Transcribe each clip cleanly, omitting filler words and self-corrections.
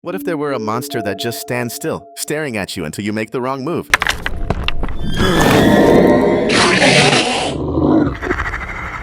What if there were a monster that just stands still, staring at you until you make the wrong move?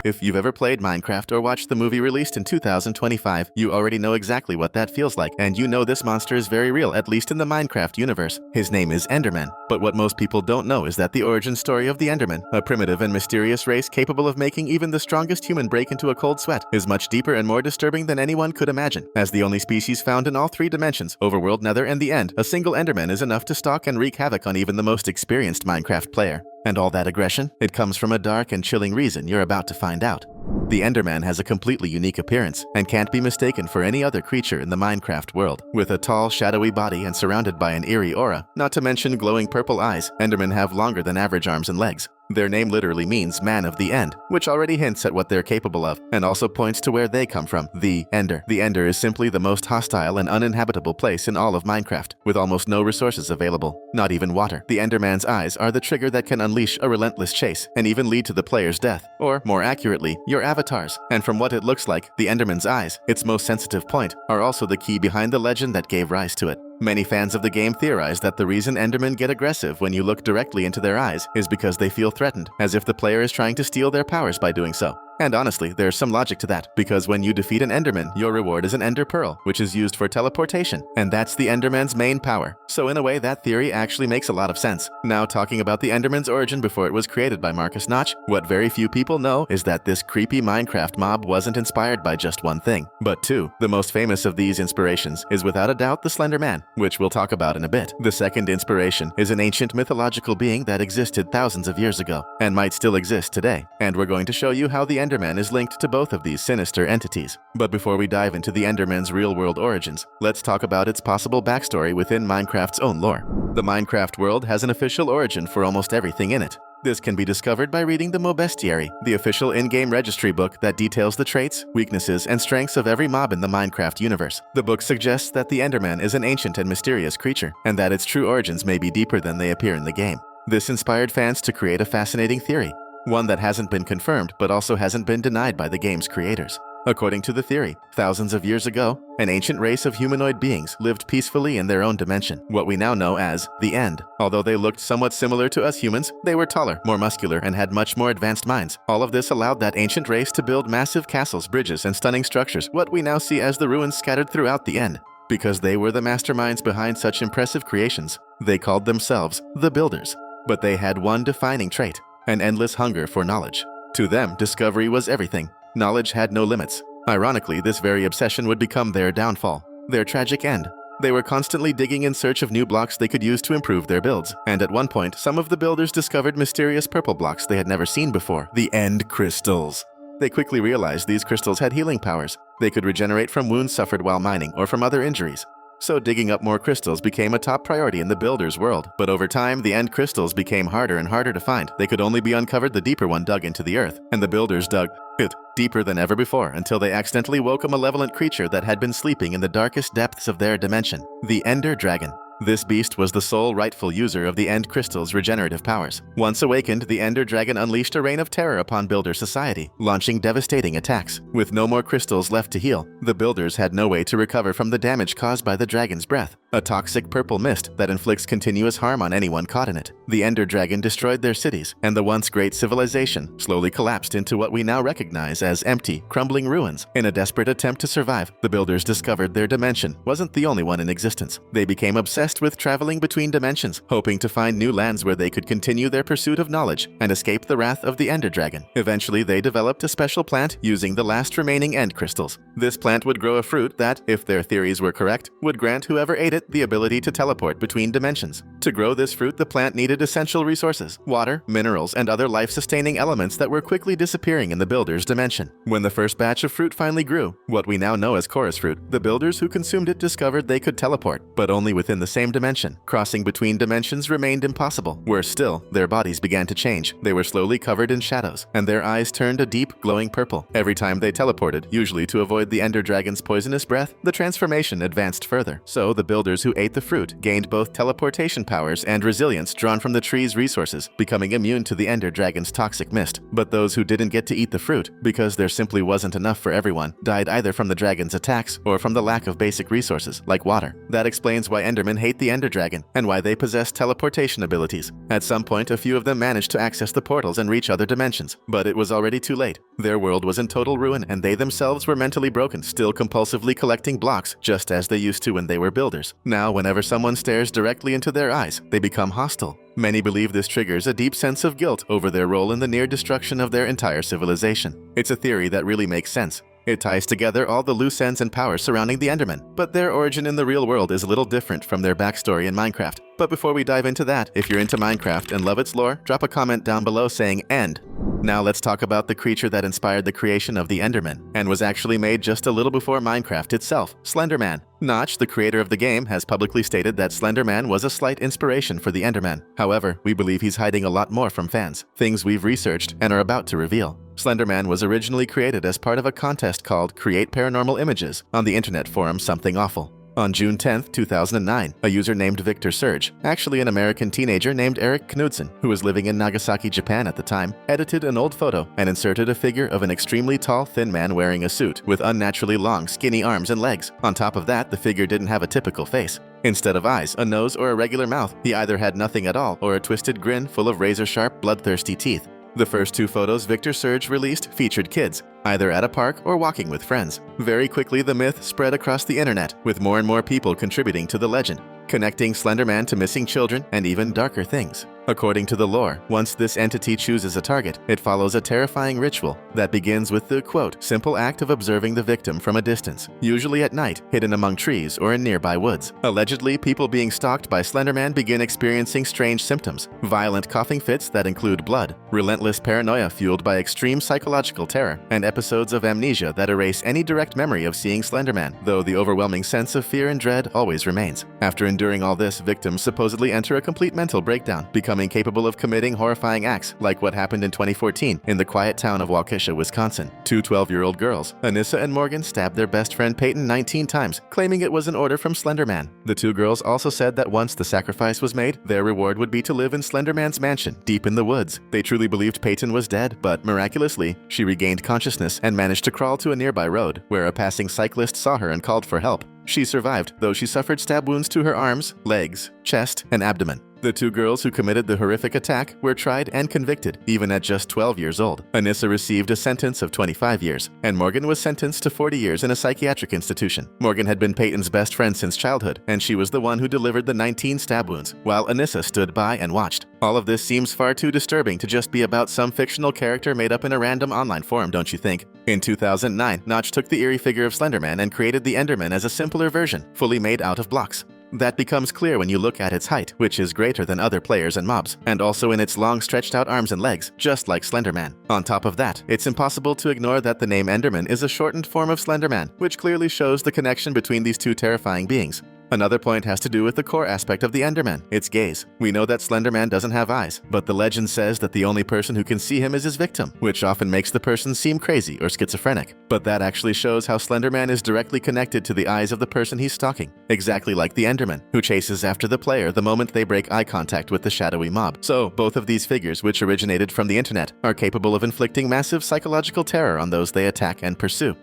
If you've ever played Minecraft or watched the movie released in 2025, you already know exactly what that feels like, and you know this monster is very real, at least in the Minecraft universe. His name is Enderman. But what most people don't know is that the origin story of the Enderman, a primitive and mysterious race capable of making even the strongest human break into a cold sweat, is much deeper and more disturbing than anyone could imagine. As the only species found in all three dimensions, Overworld, Nether, and the End, a single Enderman is enough to stalk and wreak havoc on even the most experienced Minecraft player. And all that aggression? It comes from a dark and chilling reason you're about to find out. The Enderman has a completely unique appearance and can't be mistaken for any other creature in the Minecraft world. With a tall, shadowy body and surrounded by an eerie aura, not to mention glowing purple eyes, Endermen have longer than average arms and legs. Their name literally means man of the end, which already hints at what they're capable of, and also points to where they come from, the Ender. The Ender is simply the most hostile and uninhabitable place in all of Minecraft, with almost no resources available, not even water. The Enderman's eyes are the trigger that can unleash a relentless chase, and even lead to the player's death, or more accurately, your avatar's. And from what it looks like, the Enderman's eyes, its most sensitive point, are also the key behind the legend that gave rise to it. Many fans of the game theorize that the reason Endermen get aggressive when you look directly into their eyes is because they feel threatened, as if the player is trying to steal their powers by doing so. And honestly, there's some logic to that, because when you defeat an Enderman, your reward is an Ender Pearl, which is used for teleportation, and that's the Enderman's main power. So in a way, that theory actually makes a lot of sense. Now, talking about the Enderman's origin before it was created by Marcus Notch, what very few people know is that this creepy Minecraft mob wasn't inspired by just one thing, but two. The most famous of these inspirations is without a doubt the Slender Man, which we'll talk about in a bit. The second inspiration is an ancient mythological being that existed thousands of years ago, and might still exist today, and we're going to show you how the Enderman is linked to both of these sinister entities. But before we dive into the Enderman's real-world origins, let's talk about its possible backstory within Minecraft's own lore. The Minecraft world has an official origin for almost everything in it. This can be discovered by reading the Mobestiary, the official in-game registry book that details the traits, weaknesses, and strengths of every mob in the Minecraft universe. The book suggests that the Enderman is an ancient and mysterious creature, and that its true origins may be deeper than they appear in the game. This inspired fans to create a fascinating theory, one that hasn't been confirmed but also hasn't been denied by the game's creators. According to the theory, thousands of years ago, an ancient race of humanoid beings lived peacefully in their own dimension, what we now know as the End. Although they looked somewhat similar to us humans, they were taller, more muscular, and had much more advanced minds. All of this allowed that ancient race to build massive castles, bridges, and stunning structures, what we now see as the ruins scattered throughout the End. Because they were the masterminds behind such impressive creations, they called themselves the Builders. But they had one defining trait: an endless hunger for knowledge. To them, discovery was everything. Knowledge had no limits. Ironically, this very obsession would become their downfall, their tragic end. They were constantly digging in search of new blocks they could use to improve their builds, and at one point, some of the builders discovered mysterious purple blocks they had never seen before, the End Crystals. They quickly realized these crystals had healing powers. They could regenerate from wounds suffered while mining or from other injuries. So digging up more crystals became a top priority in the builders' world. But over time, the End Crystals became harder and harder to find. They could only be uncovered the deeper one dug into the earth, and the builders dug it deeper than ever before until they accidentally woke a malevolent creature that had been sleeping in the darkest depths of their dimension, the Ender Dragon. This beast was the sole rightful user of the End Crystal's regenerative powers. Once awakened, the Ender Dragon unleashed a reign of terror upon builder society, launching devastating attacks. With no more crystals left to heal, the builders had no way to recover from the damage caused by the dragon's breath, a toxic purple mist that inflicts continuous harm on anyone caught in it. The Ender Dragon destroyed their cities, and the once great civilization slowly collapsed into what we now recognize as empty, crumbling ruins. In a desperate attempt to survive, the builders discovered their dimension wasn't the only one in existence. They became obsessed with traveling between dimensions, hoping to find new lands where they could continue their pursuit of knowledge and escape the wrath of the Ender Dragon. Eventually, they developed a special plant using the last remaining End Crystals. This plant would grow a fruit that, if their theories were correct, would grant whoever ate it the ability to teleport between dimensions. To grow this fruit, the plant needed essential resources: water, minerals, and other life-sustaining elements that were quickly disappearing in the builder's dimension. When the first batch of fruit finally grew, what we now know as chorus fruit, the builders who consumed it discovered they could teleport, but only within the same same dimension. Crossing between dimensions remained impossible. Worse still, their bodies began to change. They were slowly covered in shadows, and their eyes turned a deep, glowing purple. Every time they teleported, usually to avoid the Ender Dragon's poisonous breath, the transformation advanced further. So the builders who ate the fruit gained both teleportation powers and resilience drawn from the tree's resources, becoming immune to the Ender Dragon's toxic mist. But those who didn't get to eat the fruit, because there simply wasn't enough for everyone, died either from the dragon's attacks or from the lack of basic resources, like water. That explains why Endermen hate the Ender Dragon, and why they possess teleportation abilities. At some point, a few of them managed to access the portals and reach other dimensions, but it was already too late. Their world was in total ruin, and they themselves were mentally broken, still compulsively collecting blocks, just as they used to when they were builders. Now, whenever someone stares directly into their eyes, they become hostile. Many believe this triggers a deep sense of guilt over their role in the near destruction of their entire civilization. It's a theory that really makes sense. It ties together all the loose ends and powers surrounding the Endermen, but their origin in the real world is a little different from their backstory in Minecraft. But before we dive into that, if you're into Minecraft and love its lore, drop a comment down below saying "end." Now let's talk about the creature that inspired the creation of the Enderman, and was actually made just a little before Minecraft itself, Slender Man. Notch, the creator of the game, has publicly stated that Slender Man was a slight inspiration for the Enderman. However, we believe he's hiding a lot more from fans, things we've researched and are about to reveal. Slender Man was originally created as part of a contest called Create Paranormal Images on the internet forum Something Awful. On June 10, 2009, a user named Victor Surge, actually an American teenager named Eric Knudsen, who was living in Nagasaki, Japan at the time, edited an old photo and inserted a figure of an extremely tall, thin man wearing a suit with unnaturally long, skinny arms and legs. On top of that, the figure didn't have a typical face. Instead of eyes, a nose, or a regular mouth, he either had nothing at all or a twisted grin full of razor-sharp, bloodthirsty teeth. The first two photos Victor Surge released featured kids, either at a park or walking with friends. Very quickly, the myth spread across the internet, with more and more people contributing to the legend, connecting Slender Man to missing children and even darker things. According to the lore, once this entity chooses a target, it follows a terrifying ritual that begins with the, quote, simple act of observing the victim from a distance, usually at night, hidden among trees or in nearby woods. Allegedly, people being stalked by Slender Man begin experiencing strange symptoms, violent coughing fits that include blood, relentless paranoia fueled by extreme psychological terror, and episodes of amnesia that erase any direct memory of seeing Slender Man, though the overwhelming sense of fear and dread always remains. After enduring all this, victims supposedly enter a complete mental breakdown, becoming capable of committing horrifying acts like what happened in 2014 in the quiet town of Waukesha, Wisconsin. Two 12-year-old girls, Anissa and Morgan, stabbed their best friend Peyton 19 times, claiming it was an order from Slender Man. The two girls also said that once the sacrifice was made, their reward would be to live in Slender Man's mansion, deep in the woods. They truly believed Peyton was dead, but miraculously, she regained consciousness and managed to crawl to a nearby road, where a passing cyclist saw her and called for help. She survived, though she suffered stab wounds to her arms, legs, chest, and abdomen. The two girls who committed the horrific attack were tried and convicted, even at just 12 years old. Anissa received a sentence of 25 years, and Morgan was sentenced to 40 years in a psychiatric institution. Morgan had been Peyton's best friend since childhood, and she was the one who delivered the 19 stab wounds, while Anissa stood by and watched. All of this seems far too disturbing to just be about some fictional character made up in a random online forum, don't you think? In 2009, Notch took the eerie figure of Slender Man and created the Enderman as a simpler version, fully made out of blocks. That becomes clear when you look at its height, which is greater than other players and mobs, and also in its long stretched out arms and legs, just like Slender Man. On top of that, it's impossible to ignore that the name Enderman is a shortened form of Slender Man, which clearly shows the connection between these two terrifying beings. Another point has to do with the core aspect of the Enderman, its gaze. We know that Slender Man doesn't have eyes, but the legend says that the only person who can see him is his victim, which often makes the person seem crazy or schizophrenic. But that actually shows how Slender Man is directly connected to the eyes of the person he's stalking, exactly like the Enderman, who chases after the player the moment they break eye contact with the shadowy mob. So, both of these figures, which originated from the internet, are capable of inflicting massive psychological terror on those they attack and pursue.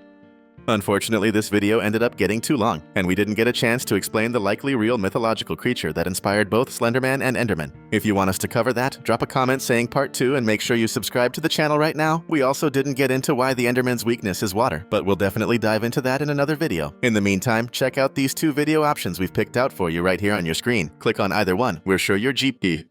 Unfortunately, this video ended up getting too long, and we didn't get a chance to explain the likely real mythological creature that inspired both Slender Man and Enderman. If you want us to cover that, drop a comment saying part 2 and make sure you subscribe to the channel right now. We also didn't get into why the Enderman's weakness is water, but we'll definitely dive into that in another video. In the meantime, check out these two video options we've picked out for you right here on your screen. Click on either one. We're sure you're GP.